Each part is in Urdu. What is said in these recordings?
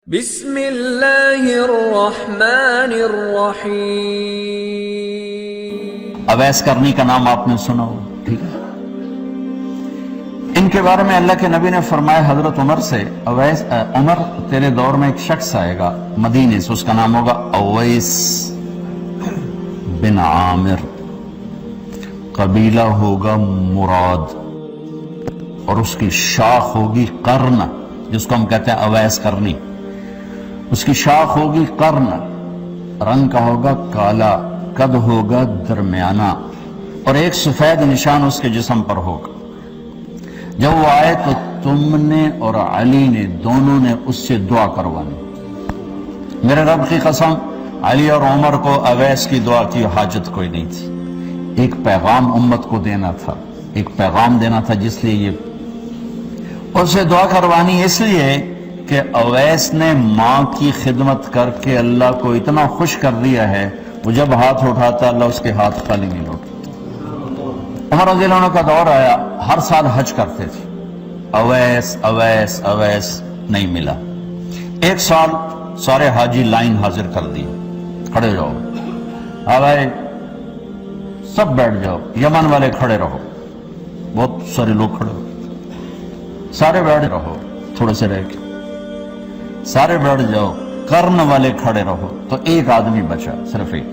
بسم اللہ الرحمن الرحیم۔ اویس کرنی کا نام آپ نے سنا ہو، ٹھیک ہے۔ ان کے بارے میں اللہ کے نبی نے فرمایا حضرت عمر سے، عمر تیرے دور میں ایک شخص آئے گا مدینے سے، اس کا نام ہوگا اویس بن عامر، قبیلہ ہوگا مراد، اور اس کی شاخ ہوگی قرن، جس کو ہم کہتے ہیں اویس کرنی۔ اس کی شاخ ہوگی قرن، رنگ کا ہوگا کالا، قد ہوگا درمیانہ، اور ایک سفید نشان اس کے جسم پر ہوگا۔ جب وہ آئے تو تم نے اور علی نے دونوں نے اس سے دعا کروانی۔ میرے رب کی قسم، علی اور عمر کو اویس کی دعا کی حاجت کوئی نہیں تھی۔ ایک پیغام امت کو دینا تھا، ایک پیغام دینا تھا، جس لیے یہ اس سے دعا کروانی، اس لیے کہ اویس نے ماں کی خدمت کر کے اللہ کو اتنا خوش کر دیا ہے، وہ جب ہاتھ اٹھاتا اللہ اس کے ہاتھ خالی نہیں لوٹتا۔ عمر رضی اللہ عنہ کا دور آیا، ہر سال حج کرتے تھے، اویس اویس اویس نہیں ملا۔ ایک سال سارے حاجی لائن حاضر کر دی، کھڑے جاؤ، آئے سب بیٹھ جاؤ، یمن والے کھڑے رہو، بہت سارے لوگ کھڑے ہو، سارے بیٹھ رہو، تھوڑے سے رہ کے سارے بیٹھ جاؤ، قرن والے کھڑے رہو، تو ایک آدمی بچا، صرف ایک۔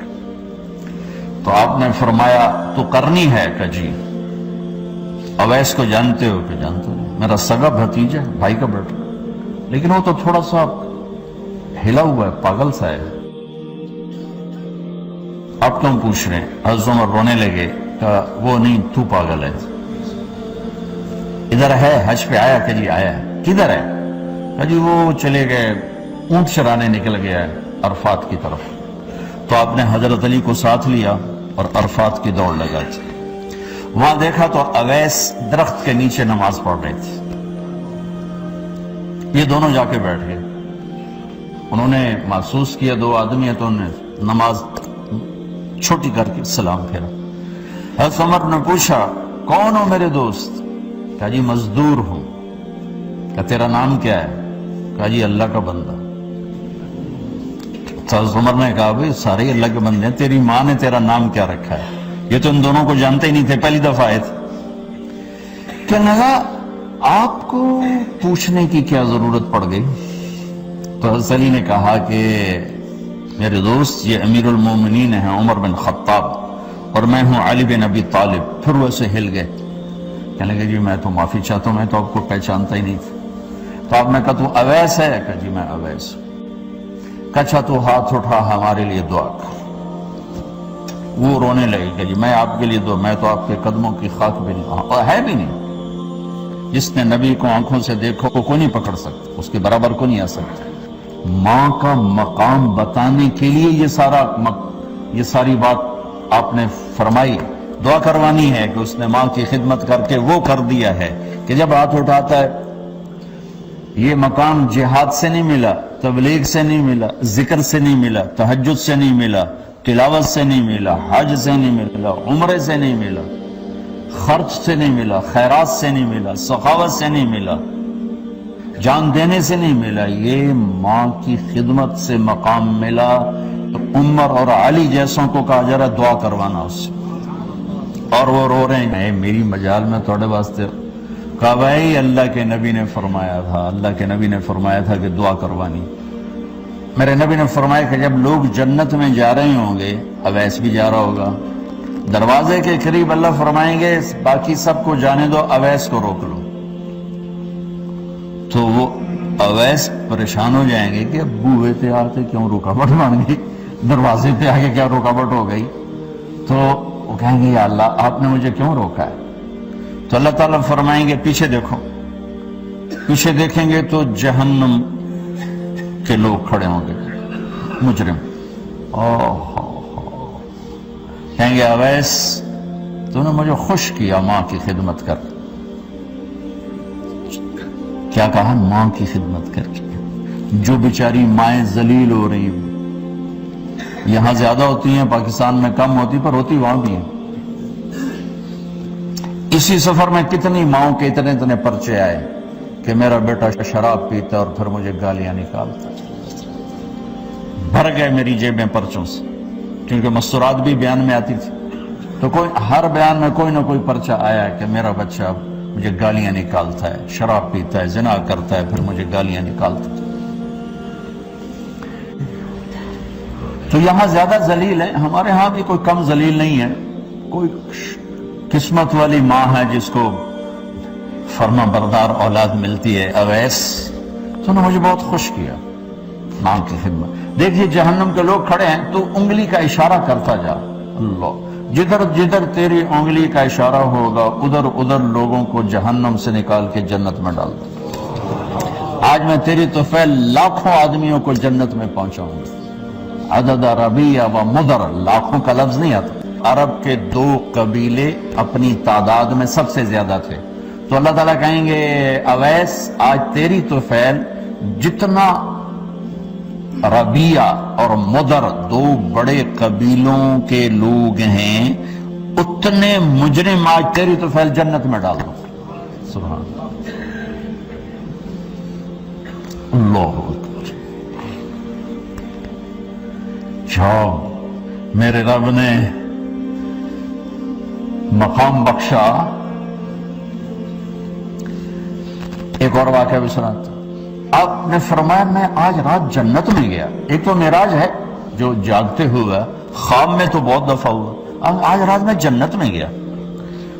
تو آپ نے فرمایا تو قرنی ہے کہ جی؟ اویس کو جانتے ہو کہ جانتے ہو؟ میرا سگا بھتیجا ہے، بھائی کا بیٹا، لیکن وہ تو تھوڑا سا ہلا ہوا ہے، پاگل سا ہے۔ آپ کیوں پوچھ رہے ہیں؟ حضرت عمر رونے لگے، کہا وہ نہیں، تو پاگل ہے۔ ادھر ہے، حج پہ آیا کہ جی آیا ہے؟ کدھر ہے؟ جی وہ چلے گئے، اونٹ چرانے نکل گیا ہے عرفات کی طرف۔ تو آپ نے حضرت علی کو ساتھ لیا اور عرفات کی دوڑ لگا تھی۔ وہاں دیکھا تو اویس درخت کے نیچے نماز پڑھ رہے تھے، یہ دونوں جا کے بیٹھ گئے۔ انہوں نے محسوس کیا دو آدمی ہیں، تو انہوں نے نماز چھوٹی کر کے سلام پھیرا۔ حضرت عمر نے پوچھا کون ہو میرے دوست؟ کہا جی مزدور ہوں۔ کہا تیرا نام کیا ہے؟ کہا جی اللہ کا بندہ۔ تو حضرت عمر نے کہا بھئی سارے اللہ کے بندے ہیں، تیری ماں نے تیرا نام کیا رکھا ہے؟ یہ تو ان دونوں کو جانتے ہی نہیں تھے، پہلی دفعہ آئے تھے۔ کہنے لگا آپ کو پوچھنے کی کیا ضرورت پڑ گئی؟ تو حضرت علی نے کہا کہ میرے دوست یہ امیر المومنین ہیں عمر بن خطاب، اور میں ہوں علی بن ابی طالب۔ پھر وہ ایسے ہل گئے، کہنے لگے جی میں تو معافی چاہتا ہوں، میں تو آپ کو پہچانتا ہی نہیں تھا۔ تو آپ نے کہا تو اویس ہے؟ کہ جی میں اویس ہوں۔ کہا اچھا تو ہاتھ اٹھا، ہمارے لیے دعا کر۔ وہ رونے لگے کہ جی میں آپ کے لیے دعا، میں تو آپ کے قدموں کی خاک بھی نہیں، اور ہے بھی نہیں۔ جس نے نبی کو آنکھوں سے دیکھو کو کوئی نہیں پکڑ سکتا، اس کے برابر کو نہیں آ سکتا۔ ماں کا مقام بتانے کے لیے یہ ساری بات آپ نے فرمائی۔ دعا کروانی ہے کہ اس نے ماں کی خدمت کر کے وہ کر دیا ہے کہ جب ہاتھ اٹھاتا ہے، یہ مقام جہاد سے نہیں ملا، تبلیغ سے نہیں ملا، ذکر سے نہیں ملا، تہجد سے نہیں ملا، تلاوت سے نہیں ملا، حج سے نہیں ملا، عمرے سے نہیں ملا، خرچ سے نہیں ملا، خیرات سے نہیں ملا، سخاوت سے نہیں ملا، جان دینے سے نہیں ملا، یہ ماں کی خدمت سے مقام ملا۔ تو عمر اور علی جیسوں کو کہا جا رہا دعا کروانا اس سے، اور وہ رو رہے ہیں میری مجال میں تھوڑے واسطے۔ کہا بھائی اللہ کے نبی نے فرمایا تھا، اللہ کے نبی نے فرمایا تھا کہ دعا کروانی۔ میرے نبی نے فرمایا کہ جب لوگ جنت میں جا رہے ہوں گے، اویس بھی جا رہا ہوگا، دروازے کے قریب اللہ فرمائیں گے باقی سب کو جانے دو، اویس کو روک لو۔ تو وہ اویس پریشان ہو جائیں گے کہ بوئے پہ آتے کیوں رکاوٹ بن گئی، دروازے پہ آگے کیا رکاوٹ ہو گئی؟ تو وہ کہیں گے یا اللہ آپ نے مجھے کیوں روکا ہے؟ تو اللہ تعالیٰ فرمائیں گے پیچھے دیکھو۔ پیچھے دیکھیں گے تو جہنم کے لوگ کھڑے ہوں گے، مجرم۔ کہیں گے اویس تو نے مجھے خوش کیا ماں کی خدمت کر۔ کیا کہا؟ ماں کی خدمت کر کے۔ جو بیچاری مائیں ذلیل ہو رہی ہیں، یہاں زیادہ ہوتی ہیں، پاکستان میں کم ہوتی، پر ہوتی وہاں بھی ہیں۔ اسی سفر میں کتنی ماؤں کے اتنے پرچے آئے کہ میرا بیٹا شراب پیتا اور پھر مجھے گالیاں نکالتا. بھر گئے میری جیبیں پرچوں سے، کیونکہ مستورات بھی بیان میں آتی تھی. تو ہر بیان میں کوئی نہ کوئی پرچہ آیا ہے کہ میرا بچہ مجھے گالیاں نکالتا ہے، شراب پیتا ہے، زنا کرتا ہے، پھر مجھے گالیاں نکالتا ہے. تو یہاں زیادہ ذلیل ہے، ہمارے ہاں بھی کوئی کم ذلیل نہیں ہے. کوئی قسمت والی ماں ہے جس کو فرما بردار اولاد ملتی ہے. اویس تو نے مجھے بہت خوش کیا ماں کی خدمت. دیکھیے جہنم کے لوگ کھڑے ہیں تو انگلی کا اشارہ کرتا جا. اللہ، جدھر جدھر تیری انگلی کا اشارہ ہوگا ادھر ادھر لوگوں کو جہنم سے نکال کے جنت میں ڈال دو. آج میں تیری طفیل لاکھوں آدمیوں کو جنت میں پہنچاؤں گا. عدد ربیع و مدر، لاکھوں کا لفظ نہیں آتا. عرب کے 2 قبیلے اپنی تعداد میں سب سے زیادہ تھے. تو اللہ تعالیٰ کہیں گے اویس آج تیری طفیل جتنا ربیع اور مدر 2 بڑے قبیلوں کے لوگ ہیں اتنے مجرم آج تیری طفیل جنت میں ڈال دو. سبحان اللہ. جاؤ، میرے رب نے مقام بخشا. ایک اور واقعہ بھی سناتا. آپ نے فرمایا میں آج رات جنت میں گیا. ایک تو معراج ہے جو جاگتے ہوئے، خواب میں تو بہت دفعہ ہوا. آج رات میں جنت میں گیا.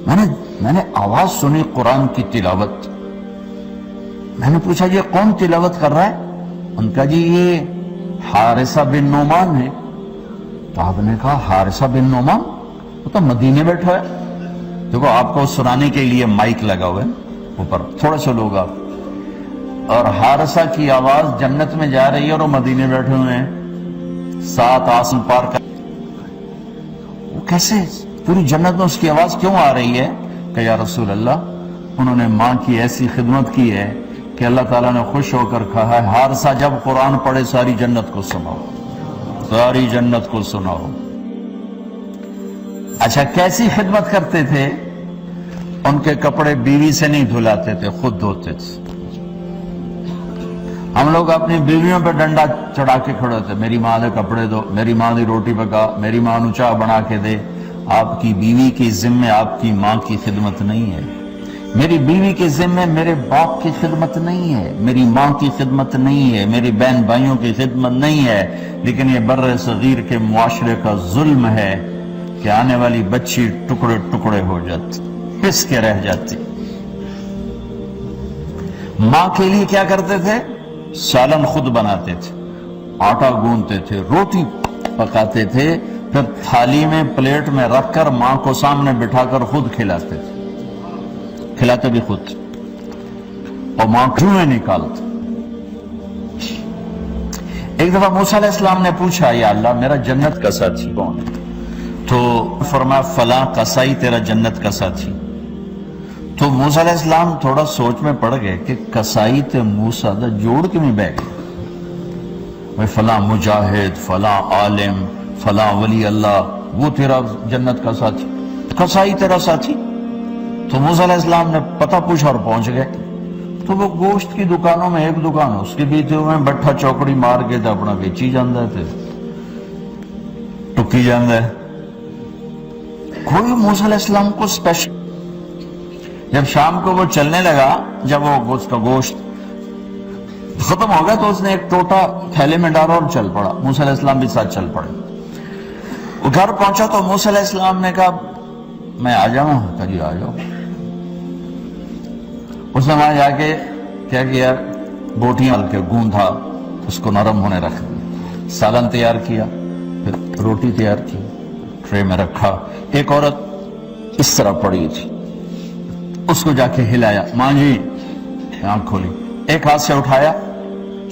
میں نے آواز سنی قرآن کی تلاوت. میں نے پوچھا یہ کون تلاوت کر رہا ہے؟ ان کا جی یہ حارثہ بن نعمان ہے. تو آپ نے کہا حارثہ بن نعمان؟ وہ تو مدینے بیٹھا ہے. دیکھو آپ کو سنانے کے لیے مائک لگا ہوا ہے اوپر، تھوڑے سے لوگ آپ، اور حارثہ کی آواز جنت میں جا رہی ہے اور وہ مدینے بیٹھے ہوئے ہیں 7 آسمان پار کر. وہ کیسے پوری جنت میں اس کی آواز کیوں آ رہی ہے؟ کہ یا رسول اللہ انہوں نے ماں کی ایسی خدمت کی ہے کہ اللہ تعالیٰ نے خوش ہو کر کہا ہے حارثہ جب قرآن پڑھے ساری جنت کو سناؤ، ساری جنت کو سناؤ. اچھا کیسی خدمت کرتے تھے؟ ان کے کپڑے بیوی سے نہیں دھلاتے تھے، خود دھوتے تھے. ہم لوگ اپنی بیویوں پہ ڈنڈا چڑھا کے کھڑے ہوتے، میری ماں نے کپڑے دو، میری ماں نے روٹی پکا، میری ماں نے چائے بنا کے دے. آپ کی بیوی کی ذمہ آپ کی ماں کی خدمت نہیں ہے. میری بیوی کے ذمہ میرے باپ کی خدمت نہیں ہے، میری ماں کی خدمت نہیں ہے، میری بہن بھائیوں کی خدمت نہیں ہے. لیکن یہ بر صغیر کے معاشرے کا ظلم ہے کہ آنے والی بچی ٹکڑے ٹکڑے ہو جاتی، پس کے رہ جاتی. ماں کے لیے کیا کرتے تھے؟ سالن خود بناتے تھے، آٹا گوندتے تھے، روٹی پکاتے تھے، پھر تھالی میں پلیٹ میں رکھ کر ماں کو سامنے بٹھا کر خود کھلاتے تھے. کھلاتے بھی خود اور ماں کیوں نکالتے. ایک دفعہ موسیٰ علیہ السلام نے پوچھا یا اللہ میرا جنت کا ساتھی کون ہے؟ تو فرمایا فلاں قصائی تیرا جنت کا ساتھی. تو موسیٰ علیہ السلام تھوڑا سوچ میں پڑ گئے کہ قصائی تے موسیٰ دا جوڑ کے میں بیٹھ گئے. فلاں مجاہد، فلاں عالم، فلاں ولی اللہ وہ تیرا جنت کا ساتھی، قصائی تیرا ساتھی. تو موسیٰ علیہ السلام نے پتہ پوچھا اور پہنچ گئے. تو وہ گوشت کی دکانوں میں ایک دکان اس کے بیچے ہوئے بٹھا چوکڑی مار کے تو اپنا بیچی جاندہ تھے، ٹکی جاندہ ہے. کوئی موسیٰ علیہ السلام کو سپیشل. جب شام کو وہ چلنے لگا، جب وہ گوشت ختم ہو گیا تو اس نے ایک ٹوٹا تھیلے میں ڈالا اور چل پڑا. موسیٰ علیہ السلام بھی ساتھ چل پڑے. وہ گھر پہنچا تو موسیٰ علیہ السلام نے کہا میں آ جاؤں؟ کہا جی آ جاؤ. اس نے وہاں جا کے کیا کیا، بوٹیاں ڈال کے گوندھا، اس کو نرم ہونے رکھ دیا، سالن تیار کیا، پھر روٹی تیار کی، ٹرے میں رکھا. ایک عورت اس طرح پڑی تھی، اس کو جا کے ہلایا، ماں جی آنکھ کھولی، ایک ہاتھ سے اٹھایا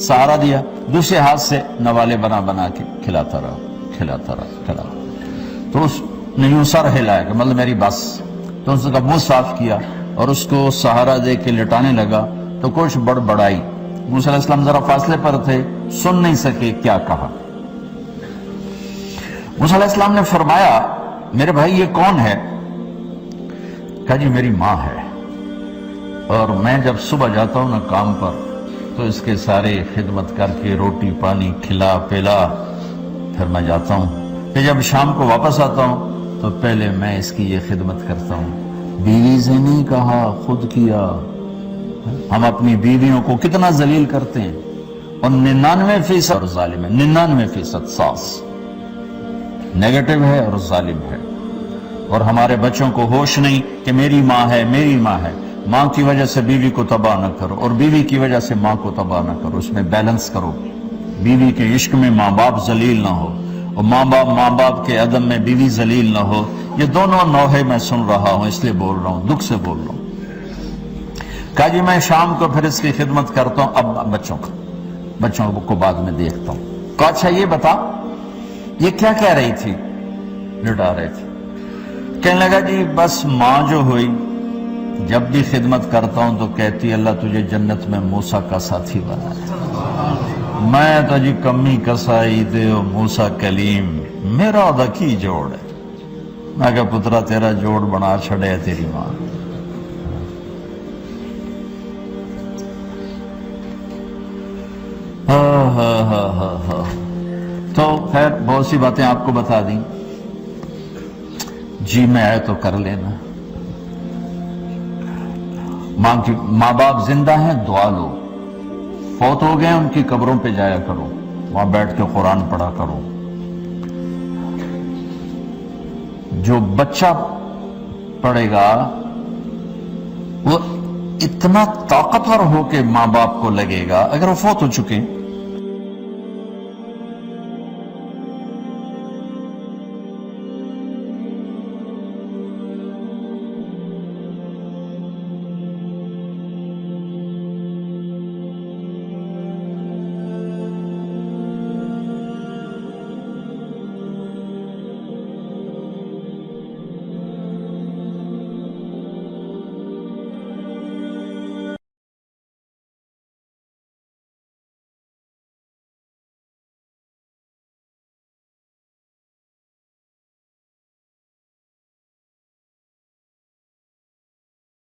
سہارا دیا، دوسرے ہاتھ سے نوالے بنا بنا کے کھلاتا رہا کھلاتا رہا کھلاتا. تو اس نے یوں سر ہلایا کہ مطلب میری بس. تو اس کا منہ صاف کیا اور اس کو سہارا دے کے لٹانے لگا تو کچھ بڑبڑائی. موسیٰ علیہ السلام ذرا فاصلے پر تھے، سن نہیں سکے کیا کہا. موسیٰ علیہ السلام نے فرمایا میرے بھائی یہ کون ہے؟ کہا جی میری ماں ہے. اور میں جب صبح جاتا ہوں نا کام پر تو اس کے سارے خدمت کر کے روٹی پانی کھلا پلا پھر میں جاتا ہوں، پھر جب شام کو واپس آتا ہوں تو پہلے میں اس کی یہ خدمت کرتا ہوں۔ بیوی سے نہیں کہا، خود کیا۔ ہم اپنی بیویوں کو کتنا ذلیل کرتے ہیں، اور 99% ظالم ہے، 99% ساس نیگیٹو ہے اور ظالم ہے۔ اور ہمارے بچوں کو ہوش نہیں کہ میری ماں ہے، میری ماں ہے۔ ماں کی وجہ سے بیوی کو تباہ نہ کرو، اور بیوی کی وجہ سے ماں کو تباہ نہ کرو، اس میں بیلنس کرو۔ بیوی کے عشق میں ماں باپ ذلیل نہ ہو، اور ماں باپ کے عدم میں بیوی ذلیل نہ ہو۔ یہ دونوں نوحے میں سن رہا ہوں، اس لیے بول رہا ہوں، دکھ سے بول رہا ہوں۔ کہا جی میں شام کو پھر اس کی خدمت کرتا ہوں، اب بچوں کو بعد میں دیکھتا ہوں۔ کہا اچھا یہ بتا یہ کیا کہہ رہی تھی؟ لٹا رہے تھے۔ کہنے لگا جی بس ماں جو ہوئی جب بھی خدمت کرتا ہوں تو کہتی اللہ تجھے جنت میں موسیٰ کا ساتھی بنایا۔ میں تو جی کمی کسائی دے موسیٰ کلیم، میرا دا کی جوڑ ہے۔ میں کہا پترا تیرا جوڑ بنا چھڑے تیری ماں۔ تو خیر بہت سی باتیں آپ کو بتا دیں، جی میں آئے تو کر لینا۔ ماں باپ زندہ ہیں دعا لو، فوت ہو گئے ان کی قبروں پہ جایا کرو، وہاں بیٹھ کے قرآن پڑھا کرو۔ جو بچہ پڑھے گا وہ اتنا طاقتور ہو کے ماں باپ کو لگے گا، اگر وہ فوت ہو چکے